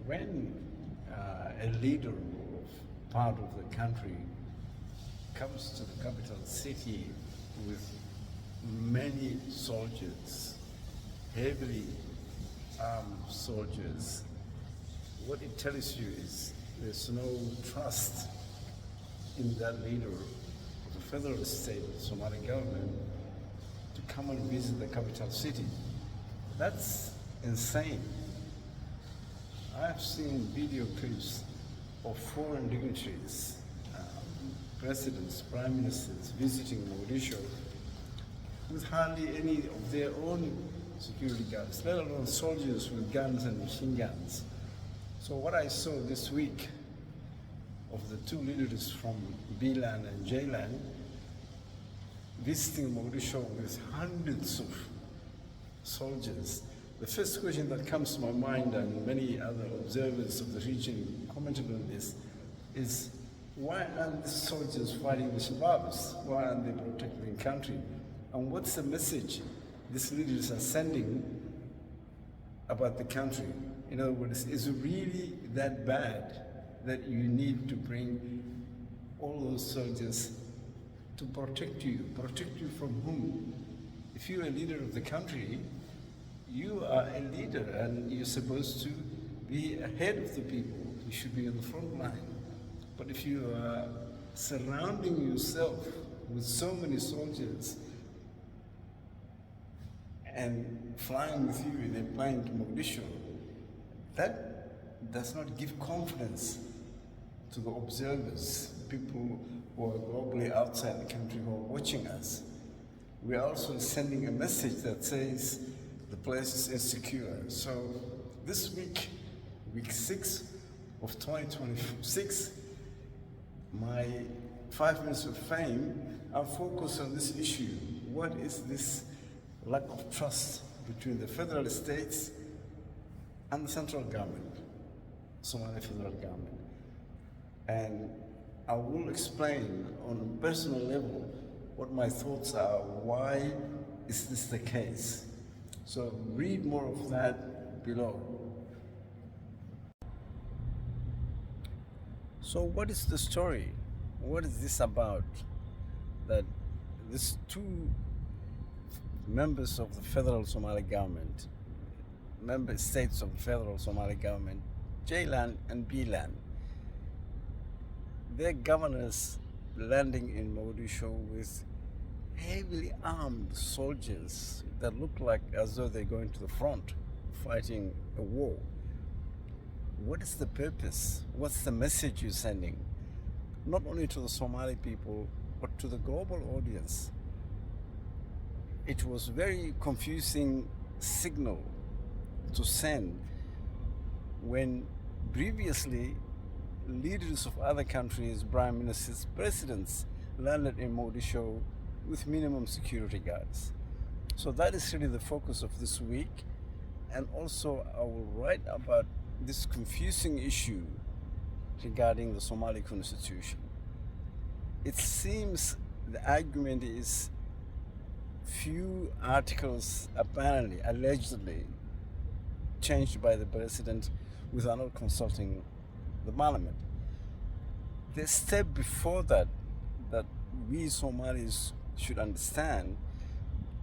when a leader of part of the country comes to the capital city with many soldiers, heavily armed soldiers, what it tells you is there's no trust in that leader of the federal state, the Somali government, to come and visit the capital city. That's insane. I've seen video clips of foreign dignitaries, presidents, prime ministers visiting Mogadishu with hardly any of their own security guards, let alone soldiers with guns and machine guns. So what I saw this week of the two leaders from B-Land and J-Land visiting Mogadishu with hundreds of soldiers, the first question that comes to my mind, and many other observers of the region commented on this, is why aren't the soldiers fighting the Shababs? Why aren't they protecting the country? And what's the message these leaders are sending about the country? In other words, is it really that bad that you need to bring all those soldiers to protect you? Protect you from whom? If you're a leader of the country, you are a leader and you're supposed to be ahead of the people. You should be on the front line. But if you are surrounding yourself with so many soldiers and flying with you in a plane to Mogadishu, that does not give confidence to the observers, people who are globally outside the country who are watching us. We are also sending a message that says the place is insecure. So this week, week 6 of 2026, my 5 minutes of fame, I'll focus on this issue. What is this lack of trust between the federal states and the central government, Somali federal government? And I will explain on a personal level what my thoughts are. Why is this the case? So read more of that below. So what is the story? What is this about? That these two members of the federal Somali government, member states of the federal Somali government, J-Land and B-Land, their governors landing in Mogadishu with heavily armed soldiers that look like as though they're going to the front fighting a war. What is the purpose? What's the message you're sending? Not only to the Somali people, but to the global audience. It was very confusing signal to send when previously leaders of other countries, prime ministers, presidents landed in Mogadishu with minimum security guards. So that is really the focus of this week. And also I will write about this confusing issue regarding the Somali constitution. It seems the argument is few articles apparently, allegedly, changed by the president without consulting the parliament. The step before that we Somalis should understand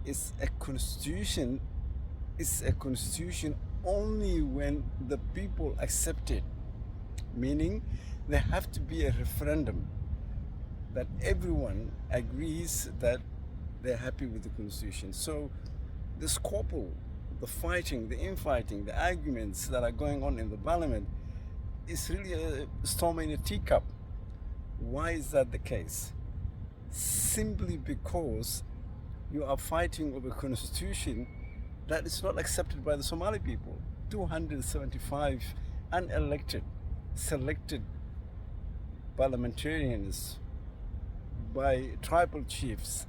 is a constitution only when the people accept it, meaning there have to be a referendum that everyone agrees that they're happy with the constitution. So the squabble, the fighting, the infighting, the arguments that are going on in the parliament is really a storm in a teacup. Why is that the case? Simply because you are fighting over a constitution that is not accepted by the Somali people. 275 unelected, selected parliamentarians by tribal chiefs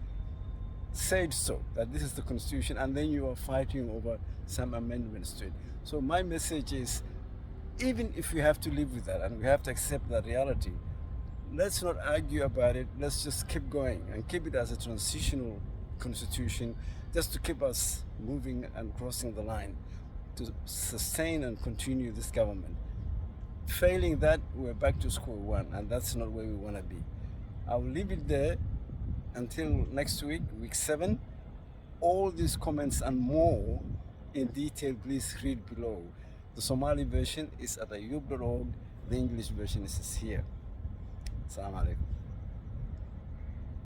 said so, that this is the constitution, and then you are fighting over some amendments to it. So my message is, even if we have to live with that and we have to accept that reality, let's not argue about it. Let's just keep going and keep it as a transitional constitution, just to keep us moving and crossing the line to sustain and continue this government. Failing that, we're back to square one, and that's not where we want to be. I'll leave it there until next week, week 7. All these comments and more in detail, please read below. The Somali version is at ayub.org. The English version is here. Assalamu alaikum.